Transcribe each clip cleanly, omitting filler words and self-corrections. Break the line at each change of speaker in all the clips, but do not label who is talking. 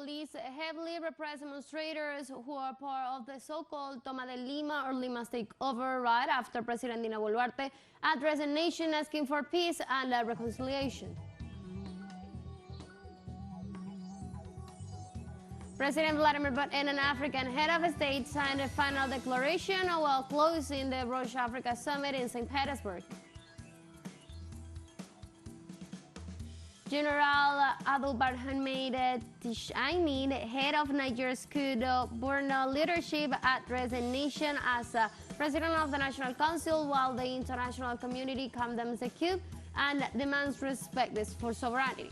police heavily repressed demonstrators who are part of the so-called Toma de Lima or Lima's takeover right after President Dina Boluarte addressed the nation asking for peace and reconciliation. President Vladimir Putin, an African head of state, signed a final declaration while closing the Russia-Africa summit in St. Petersburg. General Abdulrahman Tishani, head of Niger's coup leadership, addressed the nation as president of the National Council, while the international community condemns the coup and demands respect for sovereignty.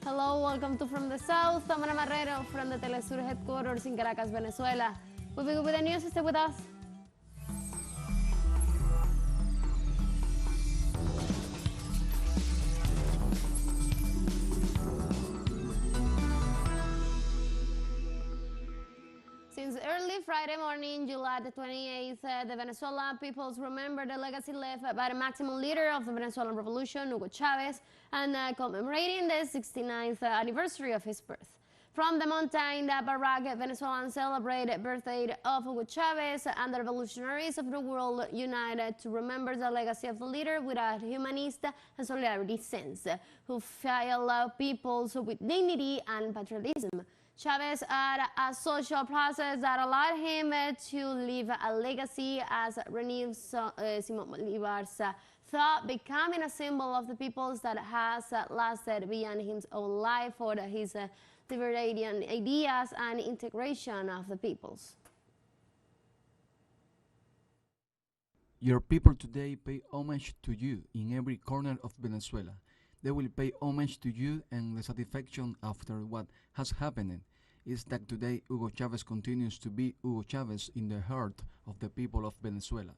Hello, welcome to From the South. I'm Ana Marrero from the teleSUR headquarters in Caracas, Venezuela. We'll begin with the news. Stay with us. Since early Friday morning, July the 28th, the Venezuelan peoples remember the legacy left by the maximum leader of the Venezuelan Revolution, Hugo Chavez, and commemorating the 69th anniversary of his birth. From the mountain Barak, Venezuelans celebrate the birthday of Hugo Chavez, and the revolutionaries of the world united to remember the legacy of the leader with a humanist and solidarity sense, who failed peoples with dignity and patriotism. Chavez had a social process that allowed him to leave a legacy as renewed Simón Bolívar's thought, becoming a symbol of the peoples that has lasted beyond his own life for his libertarian ideas and integration of the peoples.
Your people today pay homage to you in every corner of Venezuela. They will pay homage to you, and the satisfaction after what has happened is that today Hugo Chavez continues to be Hugo Chavez in the heart of the people of Venezuela.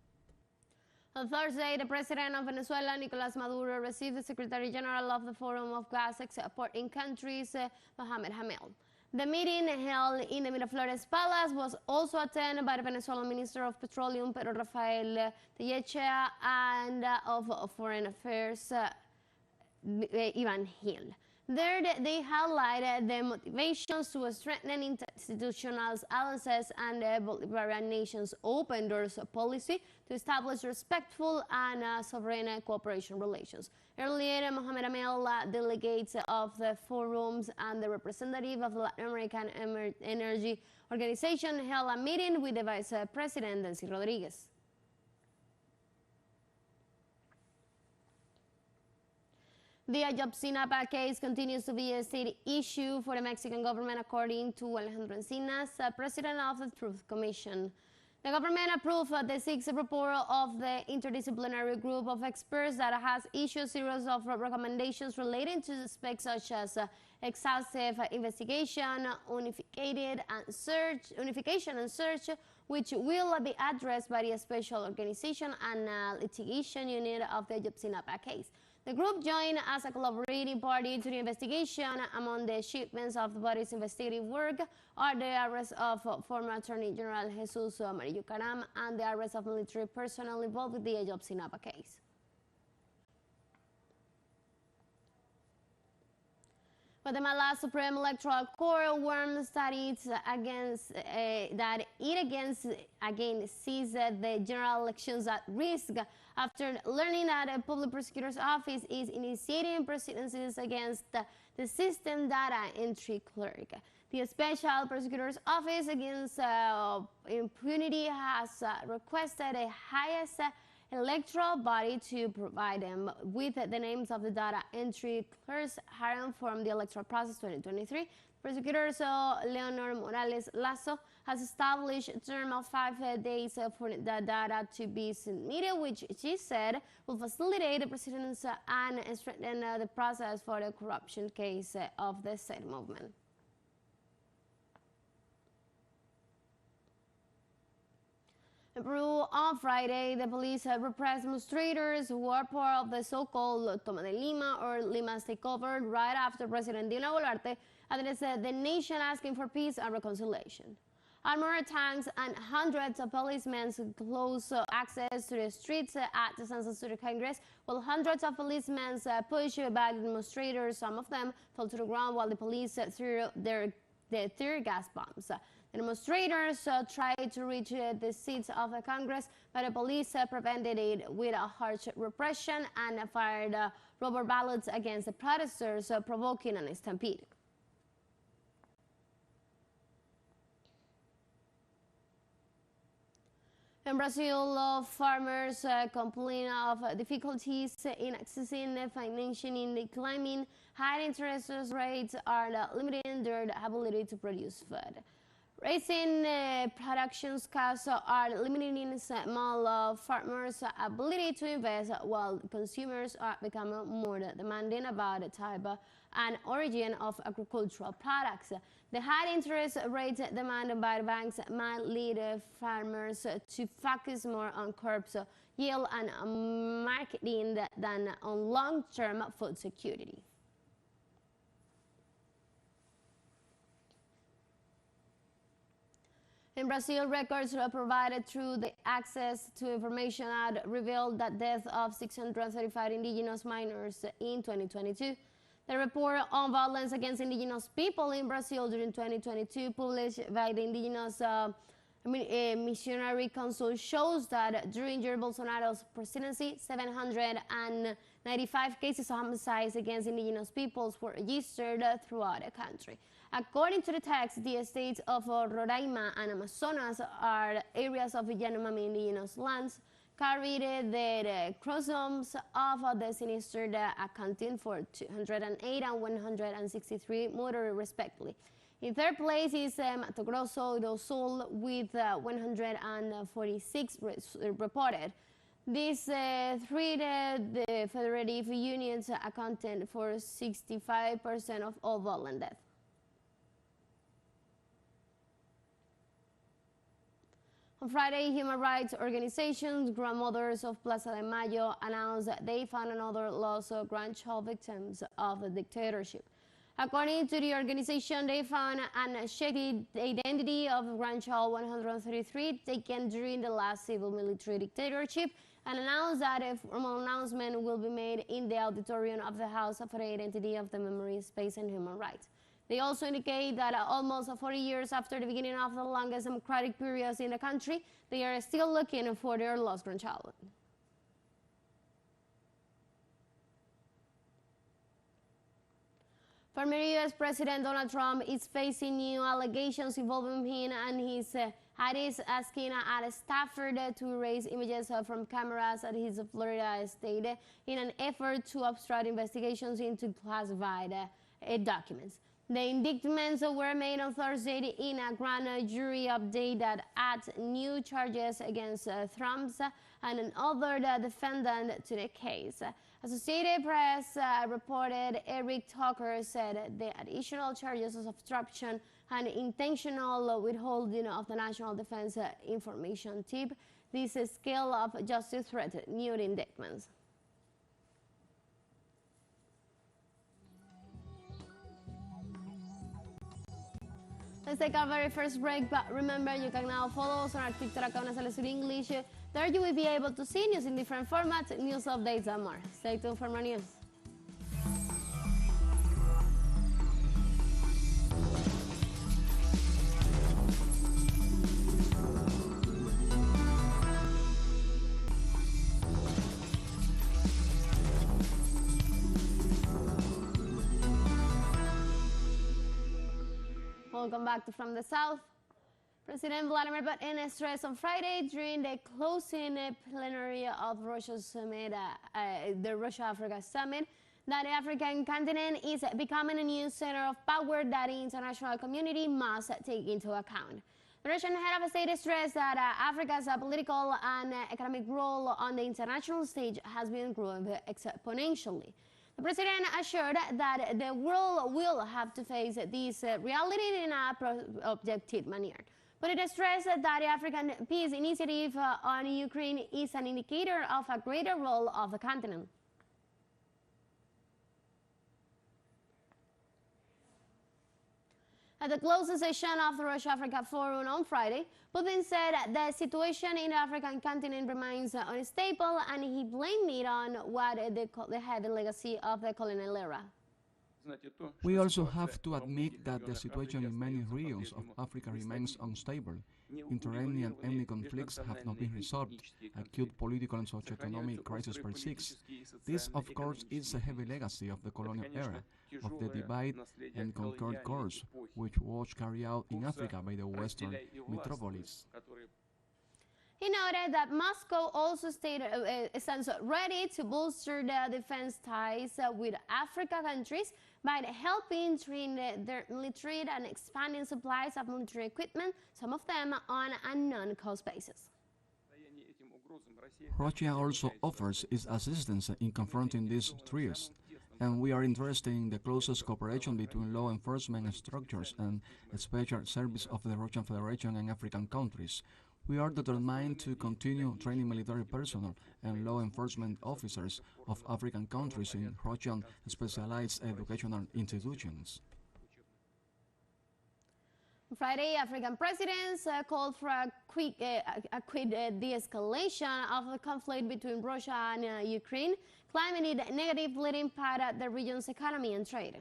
On Thursday, the president of Venezuela, Nicolás Maduro, received the Secretary General of the Forum of Gas Exporting Countries, Mohamed Hamel. The meeting held in the Miraflores Palace was also attended by the Venezuelan Minister of Petroleum, Pedro Rafael Tellechea, and of Foreign Affairs, Ivan Gil. There, they highlighted the motivations to strengthen institutional alliances and the Bolivarian nation's open doors policy to establish respectful and sovereign cooperation relations. Earlier, Mohamed Hamel, delegates of the forums and the representative of the Latin American Energy Organization, held a meeting with the Vice President, Delcy Rodriguez. The Ayotzinapa case continues to be a state issue for the Mexican government, according to Alejandro Encinas, president of the Truth Commission. The government approved the sixth report of the interdisciplinary group of experts that has issued a series of recommendations relating to aspects such as exhaustive investigation, unification and search, which will be addressed by the Special Organization and Litigation Unit of the Ayotzinapa case. The group joined as a collaborating party to the investigation. Among the achievements of the body's investigative work are the arrest of former Attorney General Jesus Amarillo Caram and the arrest of military personnel involved with the Ayotzinapa case. Guatemala's Supreme Electoral Court warned studies against that it again sees the general elections at risk after learning that a public prosecutor's office is initiating proceedings against the system data entry clerk. The Special Prosecutor's Office against Impunity has requested a highest electoral body to provide them with the names of the data entry clerks hired from the electoral process 2023. Prosecutor Leonor Morales Lasso has established a term of 5 days for the data to be submitted, which she said will facilitate the proceedings and strengthen the process for the corruption case of the said movement. In Peru, on Friday, the police repressed demonstrators who are part of the so-called Toma de Lima or Lima's takeover right after President Dina Boluarte addressed the nation asking for peace and reconciliation. armored tanks, and hundreds of policemen close access to the streets at the San Sur Congress, while hundreds of policemen push back demonstrators. Some of them fell to the ground while the police threw their tear gas bombs. The demonstrators tried to reach the seats of the Congress, but the police prevented it with a harsh repression and fired rubber bullets against the protesters, provoking a stampede. In Brazil, farmers complain of difficulties in accessing financing in the climbing. High interest rates are limiting their ability to produce food. Raising production costs are limiting small farmers' ability to invest, while consumers are becoming more demanding about the type and origin of agricultural products. The high interest rate demanded by the banks might lead farmers to focus more on crops yield and marketing than on long-term food security. In Brazil, records provided through the Access to Information Act revealed the death of 635 indigenous minors in 2022. The report on violence against indigenous people in Brazil during 2022, published by the Indigenous Missionary Council, shows that during Jair Bolsonaro's presidency, 795 cases of homicides against indigenous peoples were registered throughout the country. According to the text, the states of Roraima and Amazonas are areas of Yanomami indigenous lands, carried the chromosomes of the sinister, accounting for 208 and 163 murder respectively. In third place is Mato Grosso do Sul with 146 reported. These three the federative unions accounted for 65% of all violent deaths. On Friday, human rights organizations, Grandmothers of Plaza de Mayo, announced that they found another lost grandchild victims of the dictatorship. According to the organization, they found an unchecked identity of grandchild 133 taken during the last civil military dictatorship, and announced that a formal announcement will be made in the auditorium of the House for the Identity of the Memory, Space and Human Rights. They also indicate that almost 40 years after the beginning of the longest democratic periods in the country, they are still looking for their lost grandchild. Former U.S. President Donald Trump is facing new allegations involving him and his aides, asking a staffer to erase images from cameras at his Florida estate in an effort to obstruct investigations into classified documents. The indictments were made on Thursday in a grand jury update that adds new charges against Trump and another defendant to the case. Associated Press reported Eric Tucker said the additional charges of obstruction and intentional withholding of the National Defense Information tip this scale of justice threat new indictments. Let's take our very first break, but remember you can now follow us on our TikTok account as teleSUR English. There you will be able to see news in different formats, news updates and more. Stay tuned for more news. Welcome back to From the South. President Vladimir Putin stressed on Friday during the closing plenary of Russia's summit, the Russia-Africa Summit, that the African continent is becoming a new center of power that the international community must take into account. The Russian head of state stressed that Africa's political and economic role on the international stage has been growing exponentially. The president assured that the world will have to face this reality in a objective manner. But it stressed that the African Peace Initiative on Ukraine is an indicator of a greater role of the continent. At the closing session of the Russia-Africa Forum on Friday, Putin said the situation in the African continent remains unstable, and he blamed it on what the heavy legacy of the colonial era.
We also have to admit that the situation in many regions of Africa remains unstable. Interethnic and ethnic conflicts have not been resolved. Acute political and socio-economic crisis persists. This, of course, is a heavy legacy of the colonial era, of the divide and conquer course, which was carried out in Africa by the Western metropolis.
He noted that Moscow also stands ready to bolster the defense ties with African countries by helping train their military and expanding supplies of military equipment, some of them on a non-cost basis.
Russia also offers its assistance in confronting these threats, and we are interested in the closest cooperation between law enforcement structures and special service of the Russian Federation and African countries. We are determined to continue training military personnel and law enforcement officers of African countries in Russian specialized educational institutions.
Friday, African presidents called for a quick de-escalation of the conflict between Russia and Ukraine, claiming it negatively impact the region's economy and trade.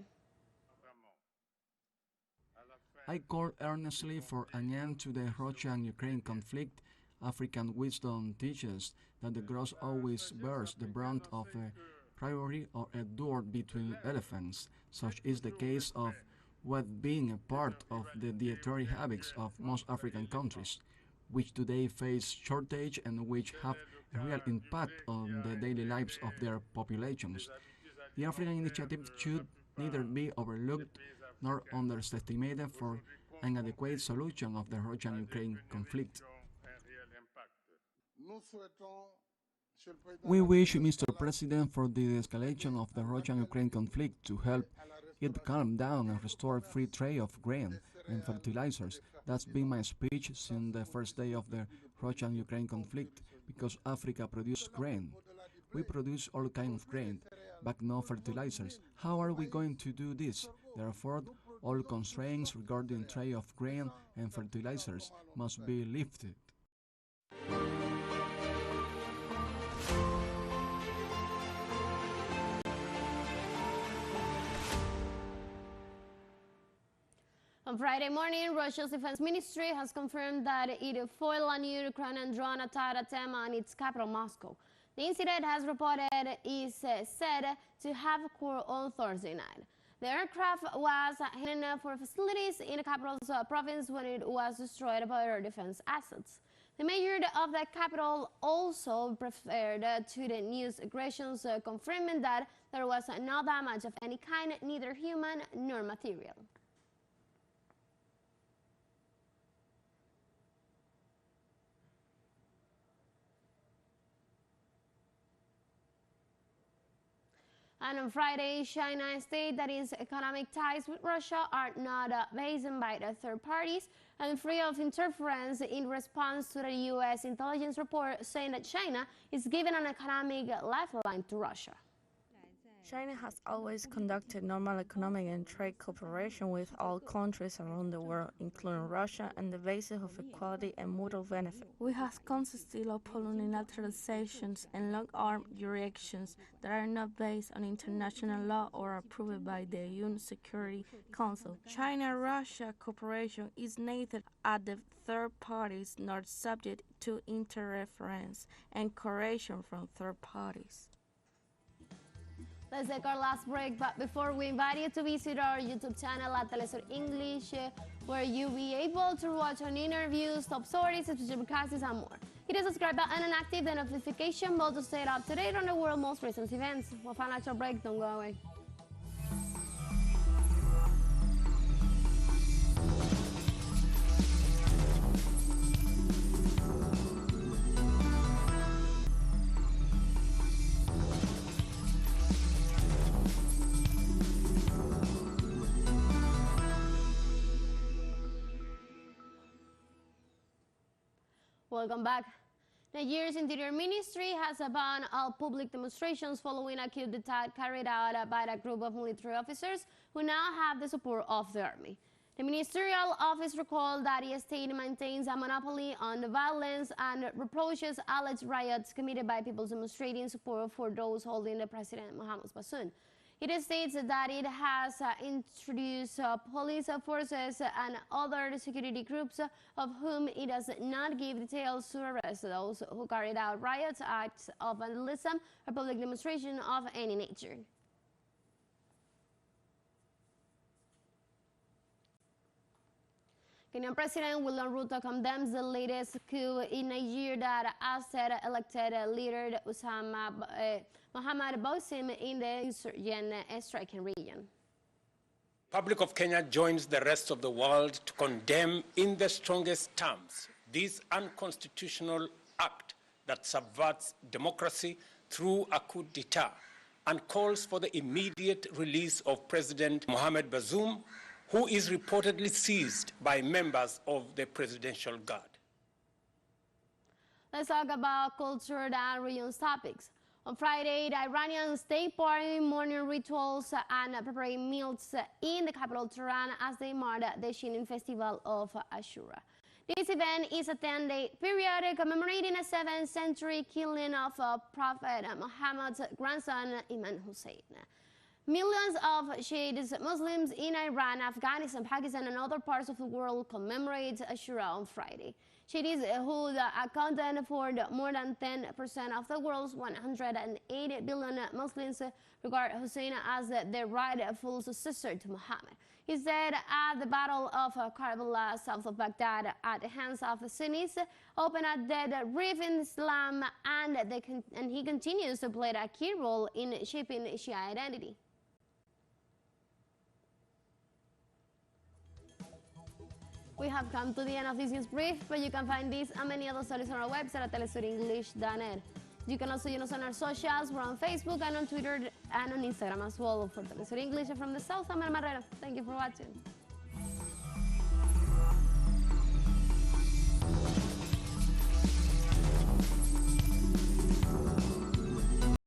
I call earnestly for an end to the Russia-Ukraine conflict. African wisdom teaches that the grouse always bears the brunt of a rivalry or a duel between elephants. Such is the case of what being a part of the dietary habits of most African countries, which today face shortage and which have a real impact on the daily lives of their populations. The African initiative should neither be overlooked nor underestimated for an adequate solution of the Russian-Ukraine conflict. We wish, Mr. President, for the escalation of the Russian-Ukraine conflict to help it calm down and restore free trade of grain and fertilizers. That's been my speech since the first day of the Russian-Ukraine conflict, because Africa produces grain. We produce all kinds of grain, but no fertilizers. How are we going to do this? Therefore, all constraints regarding trade of grain and fertilizers must be lifted.
On Friday morning, Russia's defense ministry has confirmed that it foiled a new Ukrainian drone attack attempt on its capital, Moscow. The incident, as reported, is said to have occurred on Thursday night. The aircraft was heading for facilities in the capital's province when it was destroyed by air defense assets. The mayor of the capital also referred to the news aggressions, confirming that there was no damage of any kind, neither human nor material. And on Friday, China stated that its economic ties with Russia are not based by the third parties and free of interference, in response to the U.S. intelligence report saying that China is giving an economic lifeline to Russia.
China has always conducted normal economic and trade cooperation with all countries around the world, including Russia, on the basis of equality and mutual benefit. We have consistently opposed unilateral sanctions and long-arm jurisdictions that are not based on international law or approved by the UN Security Council. China-Russia cooperation is neither at the third parties nor subject to interference and coercion from third parties.
Let's take our last break, but before we invite you to visit our YouTube channel at teleSUR English, where you'll be able to watch our interviews, top stories, special classes, and more. Hit the subscribe button and active the notification bell to stay up to date on the world's most recent events. We'll find out your break, don't go away. Welcome back. Niger's Interior Ministry has banned all public demonstrations following a coup d'etat carried out by a group of military officers who now have the support of the army. The ministerial office recalled that the state maintains a monopoly on violence and reproaches alleged riots committed by people demonstrating support for those holding the President Mohamed Bazoum. It states that it has introduced police forces and other security groups of whom it does not give details to arrest those who carried out riots, acts of vandalism, or public demonstration of any nature. Kenyan President William Ruto condemns the latest coup in Niger that ousted elected leader Mohamed Bazoum in the insurgent striking region.
The Republic of Kenya joins the rest of the world to condemn in the strongest terms this unconstitutional act that subverts democracy through a coup d'etat and calls for the immediate release of President Mohamed Bazoum, who is reportedly seized by members of the presidential guard.
Let's talk about culture and regions topics. On Friday, the Iranian State Party morning rituals and preparing meals in the capital Tehran as they mark the Shining Festival of Ashura. This event is a 10-day period commemorating a 7th century killing of Prophet Muhammad's grandson, Imam Hussein. Millions of Shiite Muslims in Iran, Afghanistan, Pakistan, and other parts of the world commemorate Ashura on Friday. Shiites, who accounted for more than 10% of the world's 108 billion Muslims, regard Hussein as the rightful successor to Muhammad. He said at the Battle of Karbala, south of Baghdad, at the hands of the Sunnis, opened a dead rift in Islam, and he continues to play a key role in shaping Shia identity. We have come to the end of this news brief, but you can find this and many other stories on our website at telesurenglish.net. You can also join us on our socials. We're on Facebook and on Twitter and on Instagram as well for Telesur English from the South. I'm Marrero. Thank you for watching.